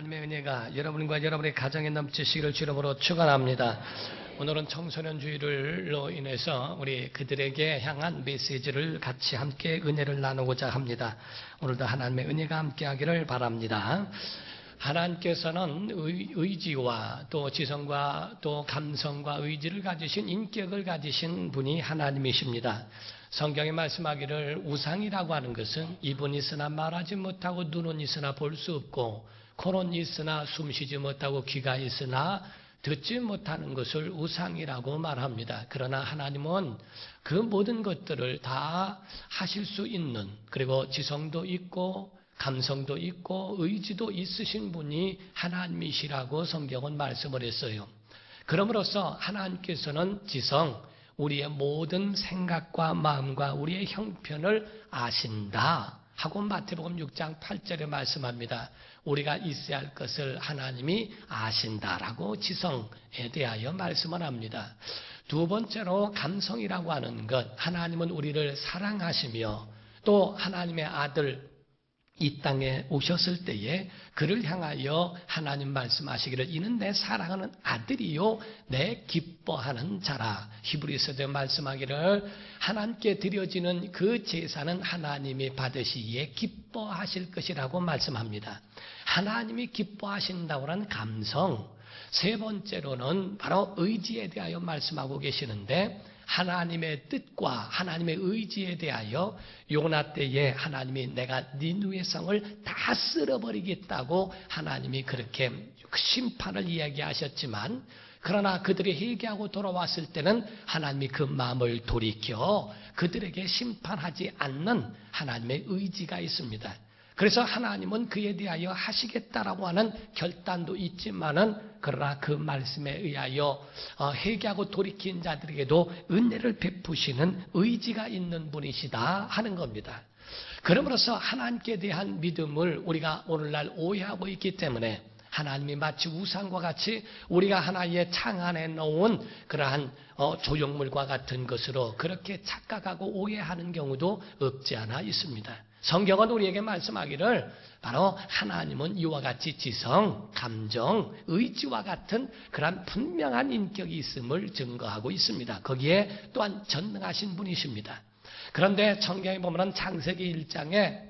하나님의 은혜가 여러분과 여러분의 가정에 넘치시기를 주름으로 축원합니다. 오늘은 청소년 주일로 인해서 우리 그들에게 향한 메시지를 같이 함께 은혜를 나누고자 합니다. 오늘도 하나님의 은혜가 함께하기를 바랍니다. 하나님께서는 의지와 또 지성과 또 감성과 의지를 가지신 인격을 가지신 분이 하나님이십니다. 성경에 말씀하기를 우상이라고 하는 것은 입은 있으나 말하지 못하고 눈은 있으나 볼 수 없고 코는 있으나 숨쉬지 못하고 귀가 있으나 듣지 못하는 것을 우상이라고 말합니다. 그러나 하나님은 그 모든 것들을 다 하실 수 있는, 그리고 지성도 있고 감성도 있고 의지도 있으신 분이 하나님이시라고 성경은 말씀을 했어요. 그러므로서 하나님께서는 지성, 우리의 모든 생각과 마음과 우리의 형편을 아신다 하고 마태복음 6장 8절에 말씀합니다. 우리가 있어야 할 것을 하나님이 아신다라고 지성에 대하여 말씀을 합니다. 두 번째로 감성이라고 하는 것, 하나님은 우리를 사랑하시며 또 하나님의 아들 이 땅에 오셨을 때에 그를 향하여 하나님 말씀하시기를 이는 내 사랑하는 아들이요 내 기뻐하는 자라. 히브리서도 말씀하기를 하나님께 드려지는 그 제사는 하나님이 받으시기에 기뻐하실 것이라고 말씀합니다. 하나님이 기뻐하신다고 하는 감성. 세 번째로는 바로 의지에 대하여 말씀하고 계시는데 하나님의 뜻과 하나님의 의지에 대하여 요나 때에 하나님이 내가 니느웨 성을 다 쓸어버리겠다고 하나님이 그렇게 심판을 이야기하셨지만 그러나 그들이 회개하고 돌아왔을 때는 하나님이 그 마음을 돌이켜 그들에게 심판하지 않는 하나님의 의지가 있습니다. 그래서 하나님은 그에 대하여 하시겠다라고 하는 결단도 있지만은 그러나 그 말씀에 의하여 회개하고 돌이킨 자들에게도 은혜를 베푸시는 의지가 있는 분이시다 하는 겁니다. 그러므로서 하나님께 대한 믿음을 우리가 오늘날 오해하고 있기 때문에 하나님이 마치 우상과 같이 우리가 하나의 창 안에 놓은 그러한 조형물과 같은 것으로 그렇게 착각하고 오해하는 경우도 없지 않아 있습니다. 성경은 우리에게 말씀하기를 바로 하나님은 이와 같이 지성, 감정, 의지와 같은 그러한 분명한 인격이 있음을 증거하고 있습니다. 거기에 또한 전능하신 분이십니다. 그런데 성경에 보면 창세기 1장에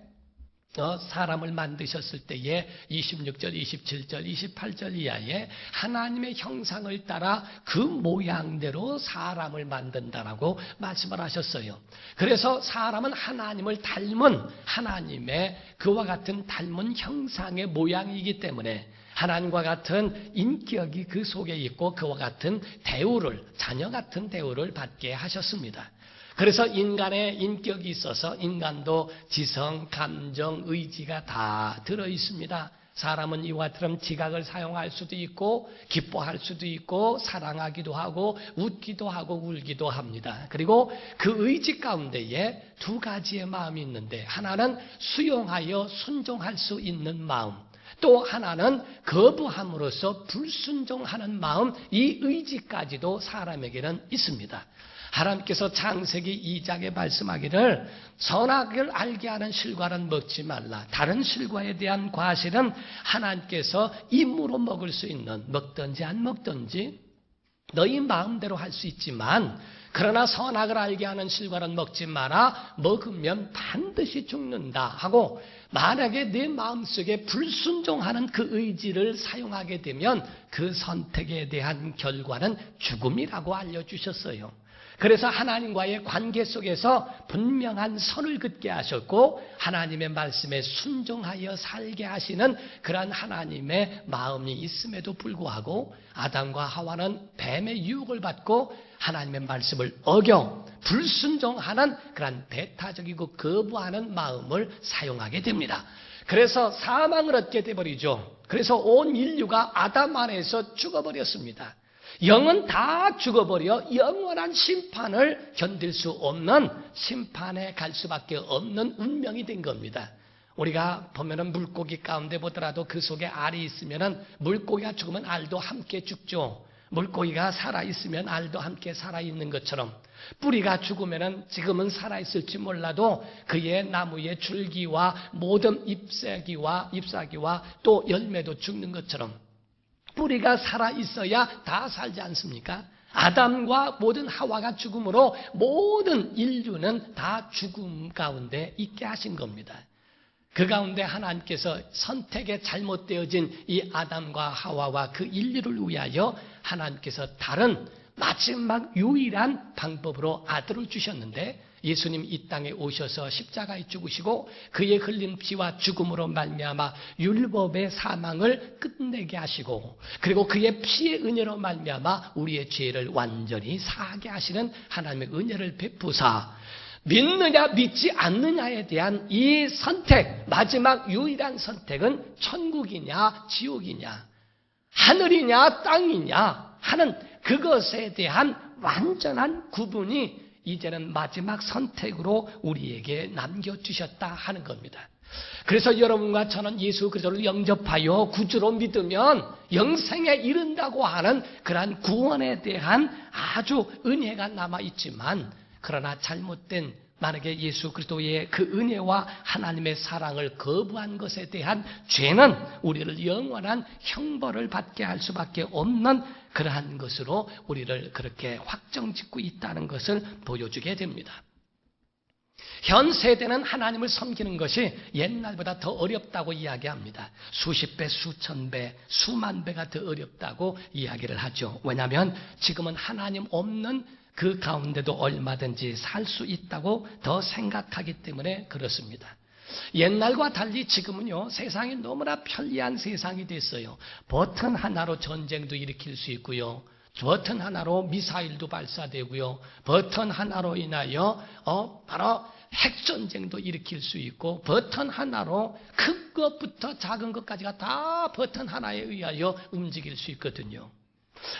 사람을 만드셨을 때에 26절, 27절, 28절 이하에 하나님의 형상을 따라 그 모양대로 사람을 만든다라고 말씀을 하셨어요. 그래서 사람은 하나님을 닮은 하나님의 그와 같은 닮은 형상의 모양이기 때문에 하나님과 같은 인격이 그 속에 있고 그와 같은 대우를, 자녀 같은 대우를 받게 하셨습니다. 그래서 인간의 인격이 있어서 인간도 지성, 감정, 의지가 다 들어있습니다. 사람은 이와 같은 지각을 사용할 수도 있고 기뻐할 수도 있고 사랑하기도 하고 웃기도 하고 울기도 합니다. 그리고 그 의지 가운데에 두 가지의 마음이 있는데 하나는 수용하여 순종할 수 있는 마음, 또 하나는 거부함으로써 불순종하는 마음, 이 의지까지도 사람에게는 있습니다. 하나님께서 창세기 2장에 말씀하기를 선악을 알게 하는 실과는 먹지 말라. 다른 실과에 대한 과실은 하나님께서 임으로 먹을 수 있는, 먹든지 안 먹든지 너희 마음대로 할 수 있지만 그러나 선악을 알게 하는 실과는 먹지 마라. 먹으면 반드시 죽는다 하고 만약에 내 마음속에 불순종하는 그 의지를 사용하게 되면 그 선택에 대한 결과는 죽음이라고 알려주셨어요. 그래서 하나님과의 관계 속에서 분명한 선을 긋게 하셨고 하나님의 말씀에 순종하여 살게 하시는 그러한 하나님의 마음이 있음에도 불구하고 아담과 하와는 뱀의 유혹을 받고 하나님의 말씀을 어겨 불순종하는 그러한 배타적이고 거부하는 마음을 사용하게 됩니다. 그래서 사망을 얻게 돼버리죠. 그래서 온 인류가 아담 안에서 죽어버렸습니다. 영은 다 죽어버려 영원한 심판을 견딜 수 없는 심판에 갈 수밖에 없는 운명이 된 겁니다. 우리가 보면은 물고기 가운데 보더라도 그 속에 알이 있으면은 물고기가 죽으면 알도 함께 죽죠. 물고기가 살아있으면 알도 함께 살아있는 것처럼 뿌리가 죽으면은 지금은 살아있을지 몰라도 그의 나무의 줄기와 모든 잎사귀와 또 열매도 죽는 것처럼 뿌리가 살아있어야 다 살지 않습니까? 아담과 모든 하와가 죽음으로 모든 인류는 다 죽음 가운데 있게 하신 겁니다. 그 가운데 하나님께서 선택에 잘못되어진 이 아담과 하와와 그 인류를 위하여 하나님께서 다른 마지막 유일한 방법으로 아들을 주셨는데 예수님 이 땅에 오셔서 십자가에 죽으시고 그의 흘린 피와 죽음으로 말미암아 율법의 사망을 끝내게 하시고 그리고 그의 피의 은혜로 말미암아 우리의 죄를 완전히 사하게 하시는 하나님의 은혜를 베푸사 믿느냐 믿지 않느냐에 대한 이 선택, 마지막 유일한 선택은 천국이냐 지옥이냐 하늘이냐 땅이냐 하는 그것에 대한 완전한 구분이 이제는 마지막 선택으로 우리에게 남겨주셨다 하는 겁니다. 그래서 여러분과 저는 예수 그리스도를 영접하여 구주로 믿으면 영생에 이른다고 하는 그러한 구원에 대한 아주 은혜가 남아있지만 그러나 잘못된 만약에 예수 그리스도의 그 은혜와 하나님의 사랑을 거부한 것에 대한 죄는 우리를 영원한 형벌을 받게 할 수밖에 없는 그러한 것으로 우리를 그렇게 확정짓고 있다는 것을 보여주게 됩니다. 현 세대는 하나님을 섬기는 것이 옛날보다 더 어렵다고 이야기합니다. 수십 배, 수천 배, 수만 배가 더 어렵다고 이야기를 하죠. 왜냐하면 지금은 하나님 없는 그 가운데도 얼마든지 살 수 있다고 더 생각하기 때문에 그렇습니다. 옛날과 달리 지금은요, 세상이 너무나 편리한 세상이 됐어요. 버튼 하나로 전쟁도 일으킬 수 있고요. 버튼 하나로 미사일도 발사되고요. 버튼 하나로 인하여 바로 핵전쟁도 일으킬 수 있고 버튼 하나로 큰 것부터 작은 것까지가 다 버튼 하나에 의하여 움직일 수 있거든요.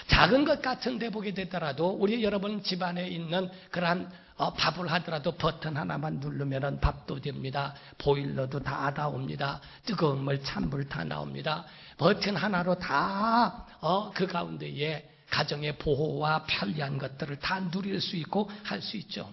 작은 것 같은데 보게 되더라도 우리 여러분 집안에 있는 그러한 밥을 하더라도 버튼 하나만 누르면 밥도 됩니다. 보일러도 다 나옵니다. 뜨거운 물, 찬물 다 나옵니다. 버튼 하나로 다 그 가운데에 가정의 보호와 편리한 것들을 다 누릴 수 있고 할 수 있죠.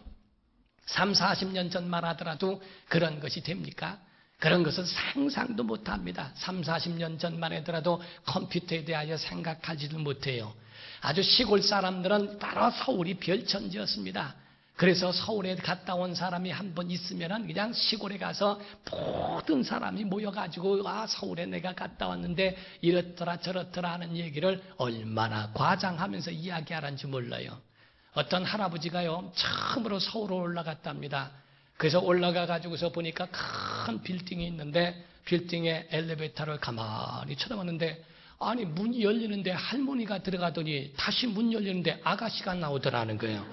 3, 40년 전만 하더라도 그런 것이 됩니까? 그런 것은 상상도 못합니다. 3, 40년 전만 하더라도 컴퓨터에 대하여 생각하지도 못해요. 아주 시골 사람들은 바로 서울이 별천지였습니다. 그래서 서울에 갔다 온 사람이 한 번 있으면 그냥 시골에 가서 모든 사람이 모여가지고 서울에 내가 갔다 왔는데 이렇더라 저렇더라 하는 얘기를 얼마나 과장하면서 이야기하는지 몰라요. 어떤 할아버지가요 처음으로 서울에 올라갔답니다. 그래서 올라가가지고서 보니까 큰 빌딩이 있는데 빌딩에 엘리베이터를 가만히 쳐다봤는데 아니 문이 열리는데 할머니가 들어가더니 다시 문 열리는데 아가씨가 나오더라는 거예요.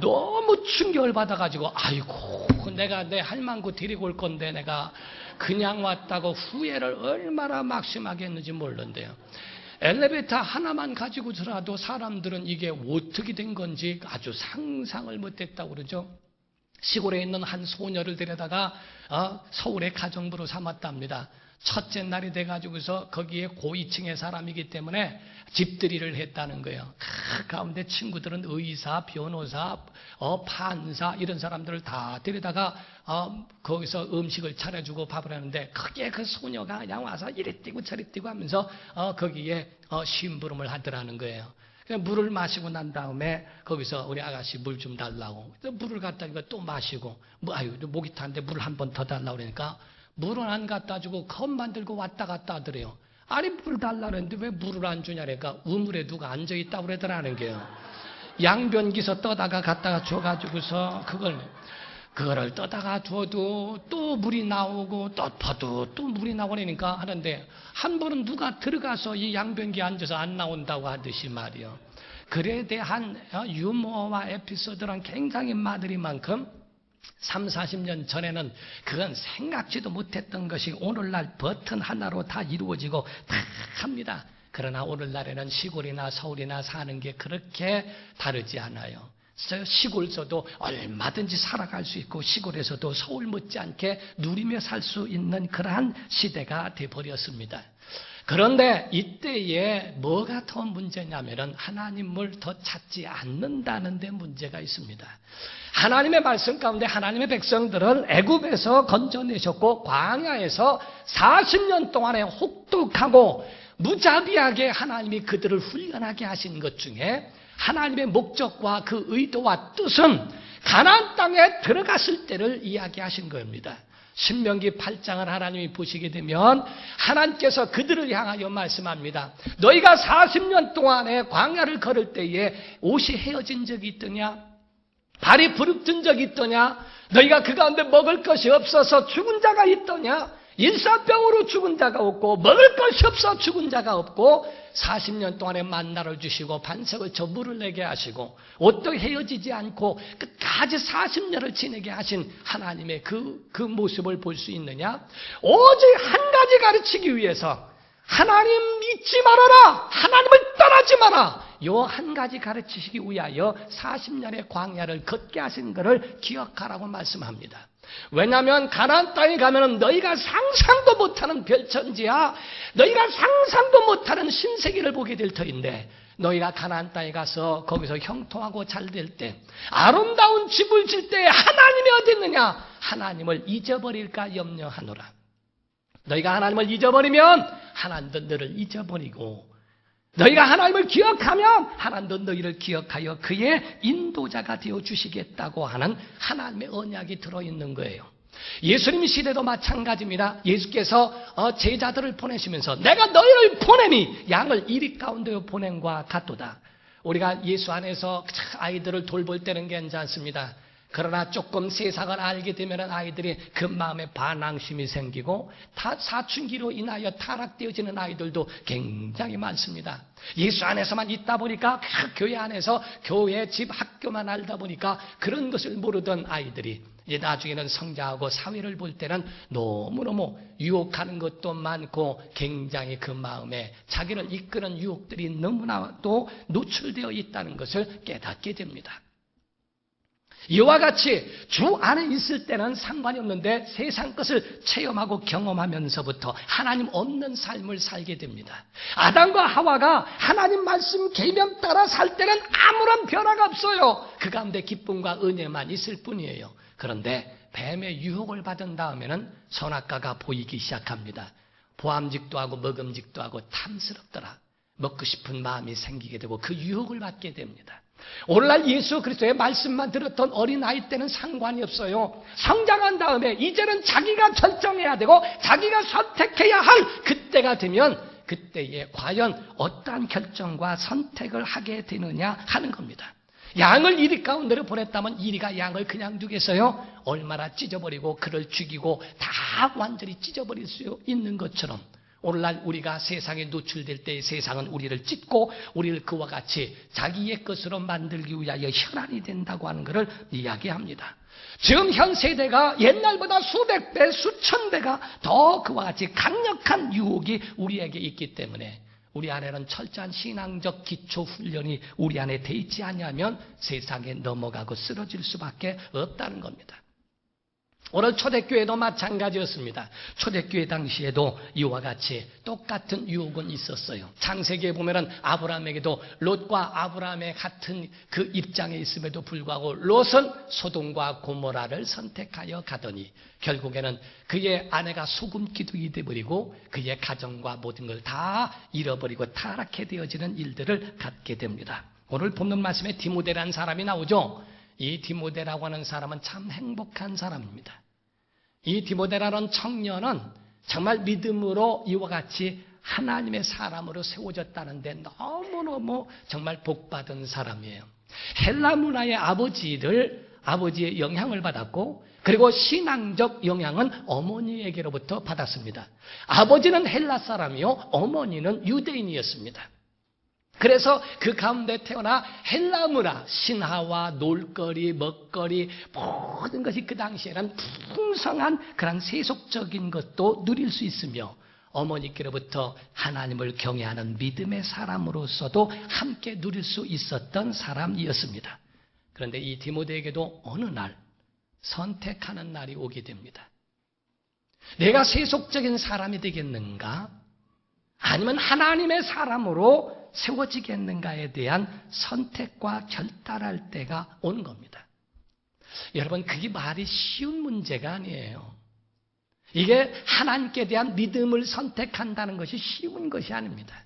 너무 충격을 받아가지고 아이고 내가 내 할망구 데리고 올 건데 내가 그냥 왔다고 후회를 얼마나 막심하게 했는지 모르는데요. 엘리베이터 하나만 가지고서라도 사람들은 이게 어떻게 된 건지 아주 상상을 못했다고 그러죠. 시골에 있는 한 소녀를 데려다가 서울의 가정부로 삼았답니다. 첫째 날이 돼가지고서 거기에 고위층의 사람이기 때문에 집들이를 했다는 거예요. 그 가운데 친구들은 의사, 변호사, 판사 이런 사람들을 다 데려다가 거기서 음식을 차려주고 밥을 하는데 거기에 그 소녀가 그냥 와서 이리 뛰고 저리 뛰고 하면서 거기에 심부름을 하더라는 거예요. 물을 마시고 난 다음에 거기서 우리 아가씨 물 좀 달라고 물을 갖다 주니까 또 마시고 목이 타는데 물 한 번 더 달라고 그러니까 물은 안 갖다 주고 컵만 들고 왔다 갔다 하더래요. 아니 물 달라고 했는데 왜 물을 안 주냐 그러니까 우물에 누가 앉아있다고 그러더라는 게요. 양변기서 떠다가 갖다가 줘가지고서 그거를 떠다가 줘도 또 물이 나오고 덮어도 또 물이 나오니까 하는데 한 번은 누가 들어가서 이 양변기에 앉아서 안 나온다고 하듯이 말이요. 글에 대한 유머와 에피소드는 굉장히 많으리만큼 3, 40년 전에는 그건 생각지도 못했던 것이 오늘날 버튼 하나로 다 이루어지고 다 합니다. 그러나 오늘날에는 시골이나 서울이나 사는 게 그렇게 다르지 않아요. 시골에서도 얼마든지 살아갈 수 있고 시골에서도 서울 못지않게 누리며 살 수 있는 그러한 시대가 돼버렸습니다. 그런데 이때에 뭐가 더 문제냐면은 하나님을 더 찾지 않는다는 데 문제가 있습니다. 하나님의 말씀 가운데 하나님의 백성들은 애굽에서 건져내셨고 광야에서 40년 동안에 혹독하고 무자비하게 하나님이 그들을 훈련하게 하신 것 중에 하나님의 목적과 그 의도와 뜻은 가나안 땅에 들어갔을 때를 이야기하신 겁니다. 신명기 8장을 하나님이 보시게 되면 하나님께서 그들을 향하여 말씀합니다. 너희가 40년 동안에 광야를 걸을 때에 옷이 헤어진 적이 있더냐? 발이 부르튼 적이 있더냐? 너희가 그 가운데 먹을 것이 없어서 죽은 자가 있더냐? 일사병으로 죽은 자가 없고 먹을 것이 없어 죽은 자가 없고 40년 동안에 만나를 주시고 반석을 쳐 물을 내게 하시고 옷도 헤어지지 않고 끝까지 40년을 지내게 하신 하나님의 그 모습을 볼 수 있느냐? 오직 한 가지 가르치기 위해서 하나님 잊지 말아라! 하나님을 떠나지 마라! 요 한 가지 가르치시기 위하여 40년의 광야를 걷게 하신 것을 기억하라고 말씀합니다. 왜냐하면 가나안 땅에 가면 너희가 상상도 못하는 별천지야, 너희가 상상도 못하는 신세계를 보게 될 터인데 너희가 가나안 땅에 가서 거기서 형통하고 잘 될 때 아름다운 집을 질 때 하나님이 어디 있느냐? 하나님을 잊어버릴까 염려하노라. 너희가 하나님을 잊어버리면 하나님도 너를 잊어버리고 너희가 하나님을 기억하면 하나님도 너희를 기억하여 그의 인도자가 되어주시겠다고 하는 하나님의 언약이 들어있는 거예요. 예수님 시대도 마찬가지입니다. 예수께서 제자들을 보내시면서 내가 너희를 보내니 양을 이리 가운데 보낸 것 같도다. 우리가 예수 안에서 아이들을 돌볼 때는 괜찮습니다. 그러나 조금 세상을 알게 되면 아이들이 그 마음에 반항심이 생기고 사춘기로 인하여 타락되어지는 아이들도 굉장히 많습니다. 예수 안에서만 있다 보니까 교회 안에서 교회, 집, 학교만 알다 보니까 그런 것을 모르던 아이들이 이제 나중에는 성장하고 사회를 볼 때는 너무너무 유혹하는 것도 많고 굉장히 그 마음에 자기를 이끄는 유혹들이 너무나도 노출되어 있다는 것을 깨닫게 됩니다. 이와 같이 주 안에 있을 때는 상관이 없는데 세상 것을 체험하고 경험하면서부터 하나님 없는 삶을 살게 됩니다. 아담과 하와가 하나님 말씀 계명 따라 살 때는 아무런 변화가 없어요. 그 가운데 기쁨과 은혜만 있을 뿐이에요. 그런데 뱀의 유혹을 받은 다음에는 선악과가 보이기 시작합니다. 보암직도 하고 먹음직도 하고 탐스럽더라. 먹고 싶은 마음이 생기게 되고 그 유혹을 받게 됩니다. 오늘날 예수 그리스도의 말씀만 들었던 어린아이 때는 상관이 없어요. 성장한 다음에 이제는 자기가 결정해야 되고 자기가 선택해야 할 그때가 되면 그때에 과연 어떠한 결정과 선택을 하게 되느냐 하는 겁니다. 양을 이리 가운데로 보냈다면 이리가 양을 그냥 두겠어요? 얼마나 찢어버리고 그를 죽이고 다 완전히 찢어버릴 수 있는 것처럼 오늘날 우리가 세상에 노출될 때 세상은 우리를 찢고 우리를 그와 같이 자기의 것으로 만들기 위하여 혈안이 된다고 하는 것을 이야기합니다. 지금 현 세대가 옛날보다 수백 배, 수천 배가 더 그와 같이 강력한 유혹이 우리에게 있기 때문에 우리 안에는 철저한 신앙적 기초 훈련이 우리 안에 돼 있지 않냐면 세상에 넘어가고 쓰러질 수밖에 없다는 겁니다. 오늘 초대교회도 마찬가지였습니다. 초대교회 당시에도 이와 같이 똑같은 유혹은 있었어요. 창세기에 보면은 아브라함에게도 롯과 아브라함의 같은 그 입장에 있음에도 불구하고 롯은 소돔과 고모라를 선택하여 가더니 결국에는 그의 아내가 소금기둥이 되어버리고 그의 가정과 모든 걸 다 잃어버리고 타락해 되어지는 일들을 갖게 됩니다. 오늘 본문 말씀에 디모데라는 사람이 나오죠. 이 디모데라고 하는 사람은 참 행복한 사람입니다. 이 디모데라는 청년은 정말 믿음으로 이와 같이 하나님의 사람으로 세워졌다는데 너무너무 정말 복받은 사람이에요. 헬라 문화의 아버지의 영향을 받았고, 그리고 신앙적 영향은 어머니에게로부터 받았습니다. 아버지는 헬라 사람이요, 어머니는 유대인이었습니다. 그래서 그 가운데 태어나 헬라 문화, 신화와 놀거리, 먹거리, 모든 것이 그 당시에는 풍성한 그런 세속적인 것도 누릴 수 있으며, 어머니께로부터 하나님을 경외하는 믿음의 사람으로서도 함께 누릴 수 있었던 사람이었습니다. 그런데 이 디모데에게도 어느 날 선택하는 날이 오게 됩니다. 내가 세속적인 사람이 되겠는가? 아니면 하나님의 사람으로 세워지겠는가에 대한 선택과 결단할 때가 오는 겁니다. 여러분, 그게 말이 쉬운 문제가 아니에요. 이게 하나님께 대한 믿음을 선택한다는 것이 쉬운 것이 아닙니다.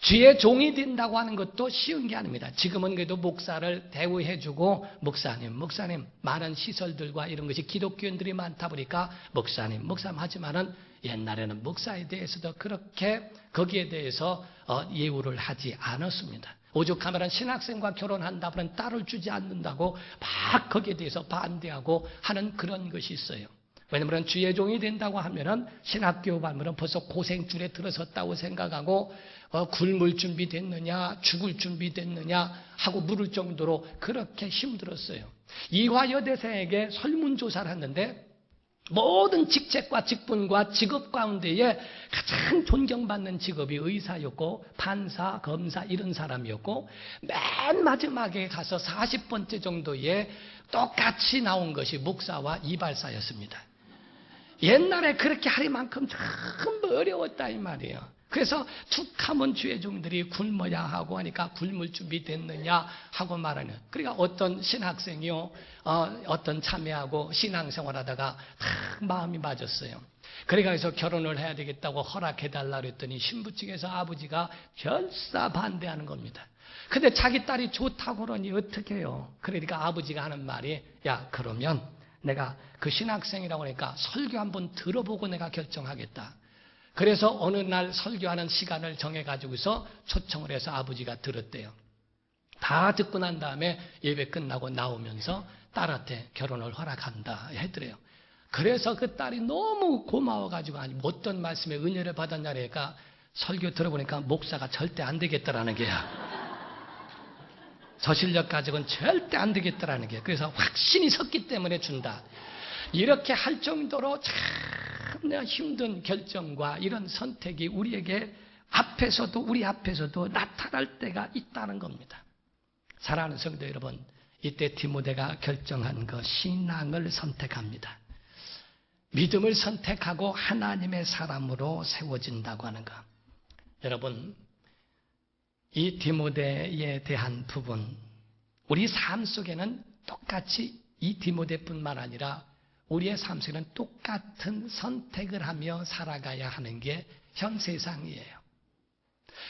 주의 종이 된다고 하는 것도 쉬운 게 아닙니다. 지금은 그래도 목사를 대우해주고, 목사님, 많은 시설들과 이런 것이 기독교인들이 많다 보니까 목사님 하지만은 옛날에는 목사에 대해서도 그렇게 거기에 대해서 예우를 하지 않았습니다. 오죽하면 신학생과 결혼한다 그러면 딸을 주지 않는다고 막 거기에 대해서 반대하고 하는 그런 것이 있어요. 왜냐하면 주의 종이 된다고 하면은 신학교 가면 벌써 고생줄에 들어섰다고 생각하고, 굶을 준비 됐느냐, 죽을 준비 됐느냐 하고 물을 정도로 그렇게 힘들었어요. 이화여대생에게 설문조사를 했는데, 모든 직책과 직분과 직업 가운데에 가장 존경받는 직업이 의사였고, 판사, 검사 이런 사람이었고, 맨 마지막에 가서 40번째 정도에 똑같이 나온 것이 목사와 이발사였습니다. 옛날에 그렇게 하리만큼 전부 어려웠다 이 말이에요. 그래서 툭하면 주의 종들이 굶어야 하고 하니까 굶을 준비 됐느냐 하고 말하는. 그러니까 어떤 신학생이요, 어떤 참여하고 신앙생활하다가 딱 마음이 맞았어요. 그래서 결혼을 해야 되겠다고 허락해달라 그랬더니 신부 측에서 아버지가 결사 반대하는 겁니다. 근데 자기 딸이 좋다고 그러니 어떻게 해요? 그러니까 아버지가 하는 말이, 야, 그러면 내가 그 신학생이라고 하니까 설교 한번 들어보고 내가 결정하겠다. 그래서 어느 날 설교하는 시간을 정해가지고서 초청을 해서 아버지가 들었대요. 다 듣고 난 다음에 예배 끝나고 나오면서 딸한테 결혼을 허락한다 했더래요. 그래서 그 딸이 너무 고마워가지고, 아니 어떤 말씀에 은혜를 받았냐니까 설교 들어보니까 목사가 절대 안 되겠더라는 게야. 저 실력 가지고는 절대 안 되겠더라는 게. 그래서 확신이 섰기 때문에 준다. 이렇게 할 정도로 참 힘든 결정과 이런 선택이 우리 앞에서도 나타날 때가 있다는 겁니다. 사랑하는 성도 여러분, 이때 디모데가 결정한 것, 신앙을 선택합니다. 믿음을 선택하고 하나님의 사람으로 세워진다고 하는 것. 여러분, 이 디모데에 대한 부분, 우리 삶 속에는 똑같이 이 디모데뿐만 아니라 우리의 삶 속에는 똑같은 선택을 하며 살아가야 하는 게 현 세상이에요.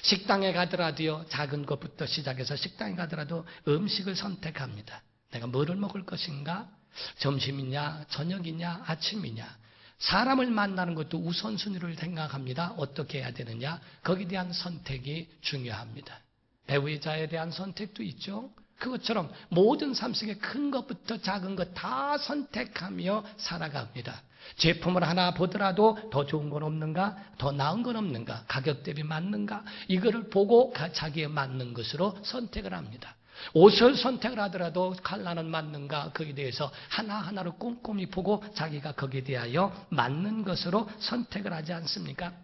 식당에 가더라도요, 작은 것부터 시작해서 식당에 가더라도 음식을 선택합니다. 내가 뭐를 먹을 것인가? 점심이냐, 저녁이냐, 아침이냐. 사람을 만나는 것도 우선순위를 생각합니다. 어떻게 해야 되느냐? 거기에 대한 선택이 중요합니다. 배우자에 대한 선택도 있죠. 그것처럼 모든 삶 속에 큰 것부터 작은 것 다 선택하며 살아갑니다. 제품을 하나 보더라도 더 좋은 건 없는가? 더 나은 건 없는가? 가격 대비 맞는가? 이거를 보고 자기에 맞는 것으로 선택을 합니다. 옷을 선택을 하더라도 컬러는 맞는가? 거기에 대해서 하나하나로 꼼꼼히 보고 자기가 거기에 대하여 맞는 것으로 선택을 하지 않습니까?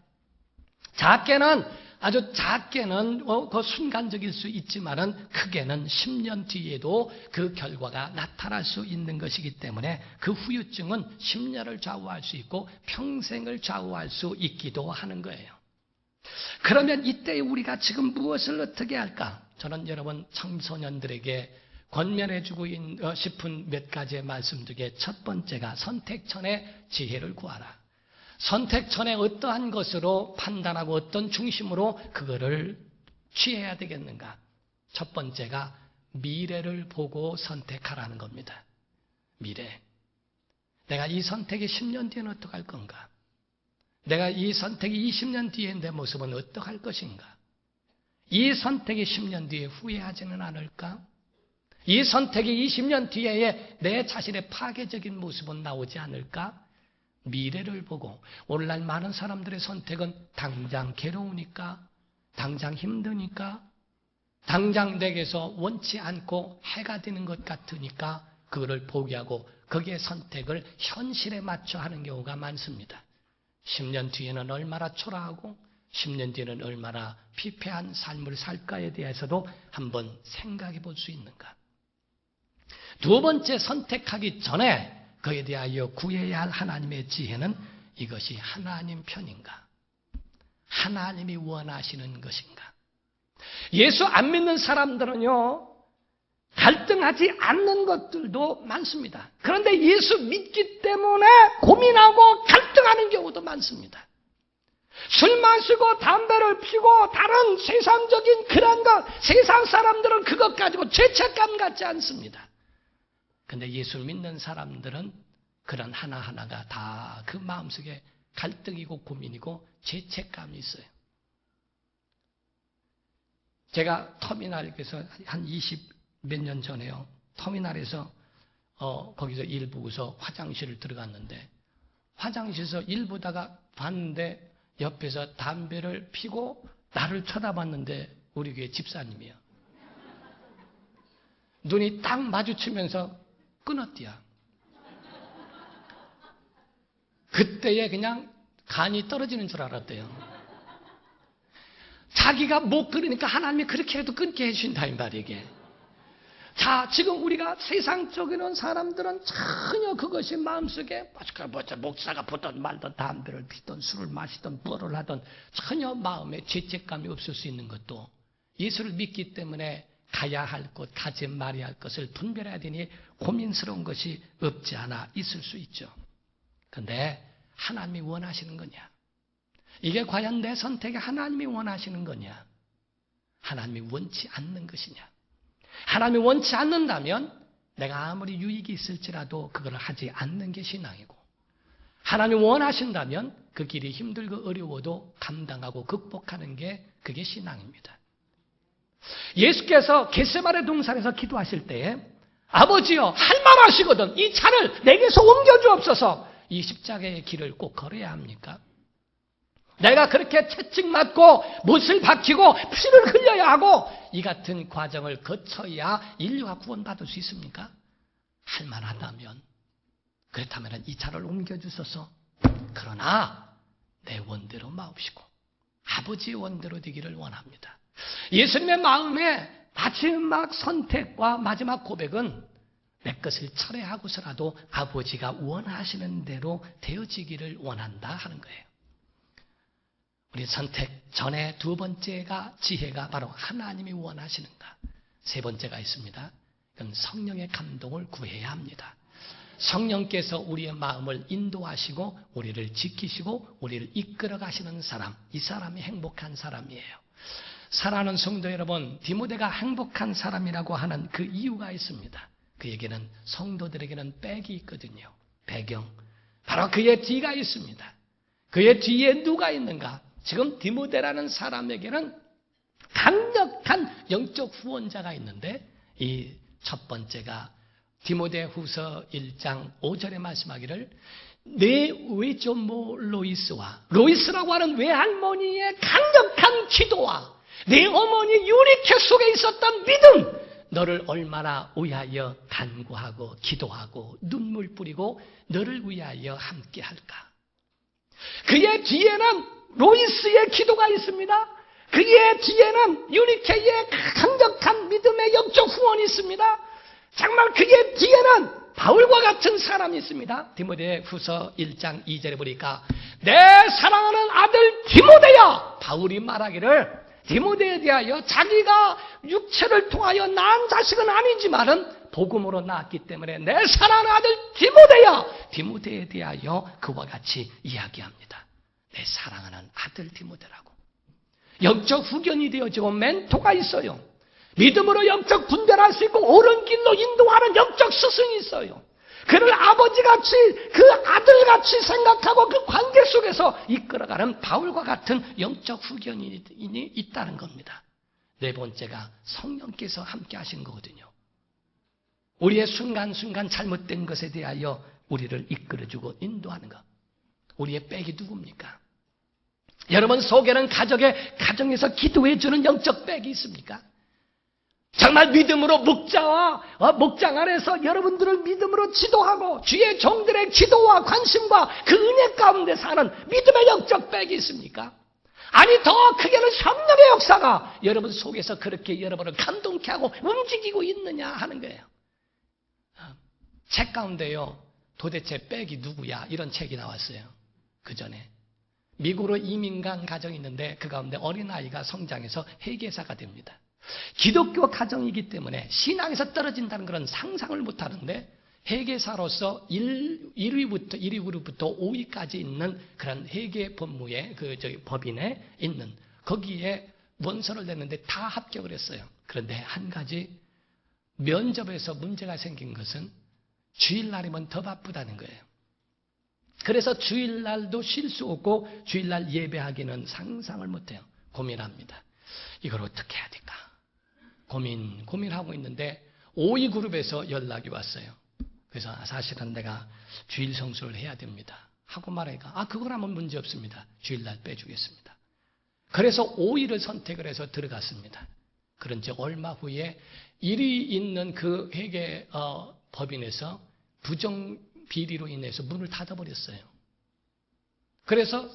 아주 작게는 그 순간적일 수 있지만은 크게는 10년 뒤에도 그 결과가 나타날 수 있는 것이기 때문에 그 후유증은 10년을 좌우할 수 있고 평생을 좌우할 수 있기도 하는 거예요. 그러면 이때 우리가 지금 무엇을 어떻게 할까? 저는 여러분 청소년들에게 권면해주고 싶은 몇 가지의 말씀 중에 첫 번째가 선택전에 지혜를 구하라. 선택전에 어떠한 것으로 판단하고 어떤 중심으로 그거를 취해야 되겠는가? 첫 번째가 미래를 보고 선택하라는 겁니다. 미래. 내가 이 선택이 10년 뒤에는 어떡할 건가? 내가 이 선택이 20년 뒤에 내 모습은 어떡할 것인가? 이 선택이 10년 뒤에 후회하지는 않을까? 이 선택이 20년 뒤에 내 자신의 파괴적인 모습은 나오지 않을까? 미래를 보고 오늘날 많은 사람들의 선택은 당장 괴로우니까, 당장 힘드니까, 당장 내게서 원치 않고 해가 되는 것 같으니까 그거를 포기하고 거기에 선택을 현실에 맞춰 하는 경우가 많습니다. 10년 뒤에는 얼마나 초라하고 10년 뒤에는 얼마나 피폐한 삶을 살까에 대해서도 한번 생각해 볼 수 있는가? 두 번째, 선택하기 전에 그에 대하여 구해야 할 하나님의 지혜는 이것이 하나님 편인가? 하나님이 원하시는 것인가? 예수 안 믿는 사람들은요, 갈등하지 않는 것들도 많습니다. 그런데 예수 믿기 때문에 고민하고 갈등하는 경우도 많습니다. 술 마시고 담배를 피고 다른 세상적인 그런 것, 세상 사람들은 그것 가지고 죄책감 갖지 않습니다. 그런데 예수를 믿는 사람들은 그런 하나하나가 다 그 마음속에 갈등이고 고민이고 죄책감이 있어요. 제가 터미널에서 한 20 몇 년 전에요, 터미널에서 거기서 일 보고서 화장실을 들어갔는데 화장실에서 일 보다가 봤는데 옆에서 담배를 피고 나를 쳐다봤는데 우리 교회 집사님이요. 눈이 딱 마주치면서 끊었디야. 그때에 그냥 간이 떨어지는 줄 알았대요. 자기가 못 끊으니까 하나님이 그렇게 해도 끊게 해주신다 이 말이게. 자, 지금 우리가 세상적인 사람들은 전혀 그것이 마음속에 목사가 보던 말던 담배를 피던 술을 마시던 뭐를 하던 전혀 마음에 죄책감이 없을 수 있는 것도 예수를 믿기 때문에 가야 할 것, 가지 말아야 할 것을 분별해야 되니 고민스러운 것이 없지 않아 있을 수 있죠. 그런데 하나님이 원하시는 거냐? 이게 과연 내 선택에 하나님이 원하시는 거냐? 하나님이 원치 않는 것이냐? 하나님이 원치 않는다면 내가 아무리 유익이 있을지라도 그걸 하지 않는 게 신앙이고, 하나님이 원하신다면 그 길이 힘들고 어려워도 감당하고 극복하는 게 그게 신앙입니다. 예수께서 겟세마네 동산에서 기도하실 때에 아버지여 할 만하시거든 이 차를 내게서 옮겨주옵소서, 이 십자가의 길을 꼭 걸어야 합니까? 내가 그렇게 채찍맞고 못을 박히고 피를 흘려야 하고 이 같은 과정을 거쳐야 인류가 구원받을 수 있습니까? 할 만하다면, 그렇다면 이 차를 옮겨주소서. 그러나 내 원대로 마옵시고 아버지의 원대로 되기를 원합니다. 예수님의 마음에 마지막 선택과 마지막 고백은 내 것을 철회하고서라도 아버지가 원하시는 대로 되어지기를 원한다 하는 거예요. 우리 선택 전에 두 번째가 지혜가 바로 하나님이 원하시는가. 세 번째가 있습니다. 그건 성령의 감동을 구해야 합니다. 성령께서 우리의 마음을 인도하시고 우리를 지키시고 우리를 이끌어 가시는 사람, 이 사람이 행복한 사람이에요. 사랑하는 성도 여러분, 디모데가 행복한 사람이라고 하는 그 이유가 있습니다. 그에게는, 성도들에게는 백이 있거든요. 배경. 바로 그의 뒤가 있습니다. 그의 뒤에 누가 있는가? 지금 디모데라는 사람에게는 강력한 영적 후원자가 있는데, 이 첫 번째가 디모데 후서 1장 5절에 말씀하기를 내 외조모 로이스라고 하는 외할머니의 강력한 기도와 내 어머니 유리케 속에 있었던 믿음, 너를 얼마나 위하여 간구하고 기도하고 눈물 뿌리고 너를 위하여 함께할까. 그의 뒤에는 로이스의 기도가 있습니다. 그의 뒤에는 유리케의 강력한 믿음의 영적 후원이 있습니다. 정말 그의 뒤에는 바울과 같은 사람이 있습니다. 디모데 후서 1장 2절에 보니까 내 사랑하는 아들 디모데야, 바울이 말하기를 디모데에 대하여 자기가 육체를 통하여 낳은 자식은 아니지만은 복음으로 낳았기 때문에 내 사랑하는 아들 디모데야, 디모데에 대하여 그와 같이 이야기합니다. 내 사랑하는 아들 디모데라고. 영적 후견이 되어지고 멘토가 있어요. 믿음으로 영적 분별할 수 있고 옳은 길로 인도하는 영적 스승이 있어요. 그를 아버지같이, 그 아들같이 생각하고 그 관계 속에서 속에서 이끌어가는 바울과 같은 영적 후견인이 있다는 겁니다. 네 번째가 성령께서 함께 하신 거거든요. 우리의 순간순간 잘못된 것에 대하여 우리를 이끌어주고 인도하는 것. 우리의 백이 누굽니까? 여러분 속에는 가정에서 기도해주는 영적 백이 있습니까? 정말 믿음으로 목장 안에서 여러분들을 믿음으로 지도하고 주의 종들의 기도와 관심과 그 은혜 가운데 사는 믿음의 영적 백이 있습니까? 아니 더 크게는 성령의 역사가 여러분 속에서 그렇게 여러분을 감동케 하고 움직이고 있느냐 하는 거예요. 책 가운데요. 도대체 백이 누구야? 이런 책이 나왔어요. 그 전에. 미국으로 이민 간 가정이 있는데 그 가운데 어린아이가 성장해서 회계사가 됩니다. 기독교 가정이기 때문에 신앙에서 떨어진다는 그런 상상을 못하는데 회계사로서 1위 그룹부터 5위까지 있는 그런 회계 법무의 법인에 있는 거기에 원서를 냈는데 다 합격을 했어요. 그런데 한 가지 면접에서 문제가 생긴 것은 주일날이면 더 바쁘다는 거예요. 그래서 주일날도 쉴 수 없고 주일날 예배하기는 상상을 못해요. 고민합니다. 이걸 어떻게 해야 될까? 고민하고 있는데 5위 그룹에서 연락이 왔어요. 그래서 사실은 내가 주일 성수를 해야 됩니다. 하고 말하니까 그거라면 문제 없습니다. 주일날 빼주겠습니다. 그래서 5위를 선택을 해서 들어갔습니다. 그런지 얼마 후에 1위 있는 그 회계 법인에서 부정 비리로 인해서 문을 닫아버렸어요. 그래서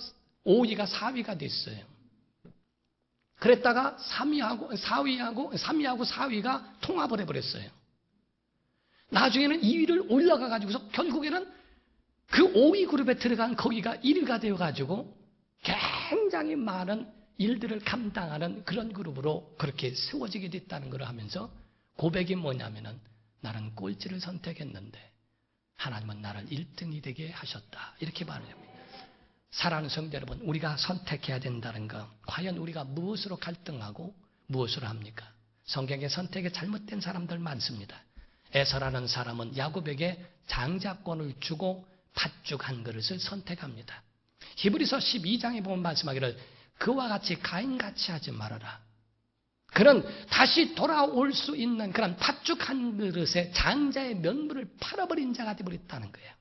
5위가 4위가 됐어요. 그랬다가 3위하고 4위가 통합을 해버렸어요. 나중에는 2위를 올라가 가지고서 결국에는 그 5위 그룹에 들어간 거기가 1위가 되어가지고 굉장히 많은 일들을 감당하는 그런 그룹으로 그렇게 세워지게 됐다는 걸 하면서 고백이 뭐냐면은 나는 꼴찌를 선택했는데 하나님은 나를 1등이 되게 하셨다. 이렇게 말합니다. 사랑하는 성도 여러분, 우리가 선택해야 된다는 것. 과연 우리가 무엇으로 갈등하고 무엇으로 합니까? 성경의 선택에 잘못된 사람들 많습니다. 에서라는 사람은 야곱에게 장자권을 주고 팥죽 한 그릇을 선택합니다. 히브리서 12장에 보면 말씀하기를 그와 같이 가인같이 하지 말아라. 그런 다시 돌아올 수 있는 그런 팥죽 한 그릇에 장자의 명분을 팔아버린 자가 되어버렸다는 거예요.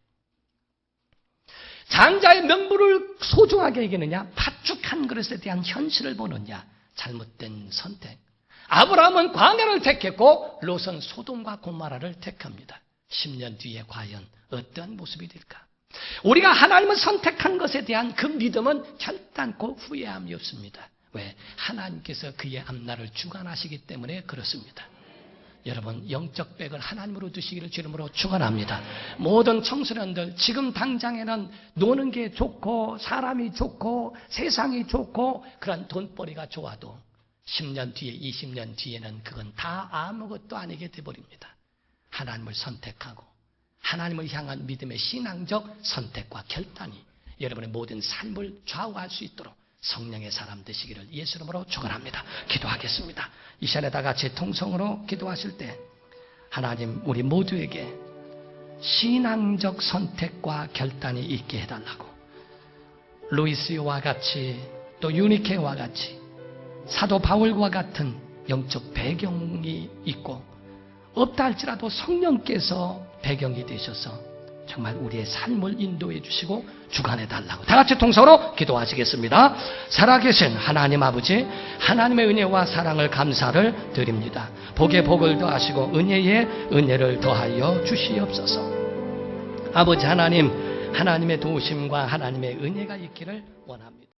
장자의 명분을 소중하게 여기느냐, 팥죽 한 그릇에 대한 현실을 보느냐, 잘못된 선택. 아브라함은 광야를 택했고 롯은 소돔과 고모라를 택합니다. 10년 뒤에 과연 어떤 모습이 될까? 우리가 하나님을 선택한 것에 대한 그 믿음은 결단코 후회함이 없습니다. 왜? 하나님께서 그의 앞날을 주관하시기 때문에 그렇습니다. 여러분 영적 백을 하나님으로 두시기를 주님으로 축원합니다. 모든 청소년들 지금 당장에는 노는 게 좋고 사람이 좋고 세상이 좋고 그런 돈벌이가 좋아도 10년 뒤에 20년 뒤에는 그건 다 아무것도 아니게 돼버립니다. 하나님을 선택하고 하나님을 향한 믿음의 신앙적 선택과 결단이 여러분의 모든 삶을 좌우할 수 있도록 성령의 사람 되시기를 예수 이름으로 축원합니다. 기도하겠습니다. 이 시간에 다 같이 통성으로 기도하실 때 하나님 우리 모두에게 신앙적 선택과 결단이 있게 해달라고 루이스와 같이 또 유니케와 같이 사도 바울과 같은 영적 배경이 있고 없다 할지라도 성령께서 배경이 되셔서 정말 우리의 삶을 인도해 주시고 주관해 달라고 다 같이 통성으로 기도하시겠습니다. 살아계신 하나님 아버지, 하나님의 은혜와 사랑을 감사를 드립니다. 복에 복을 더하시고 은혜에 은혜를 더하여 주시옵소서. 아버지 하나님, 하나님의 도우심과 하나님의 은혜가 있기를 원합니다.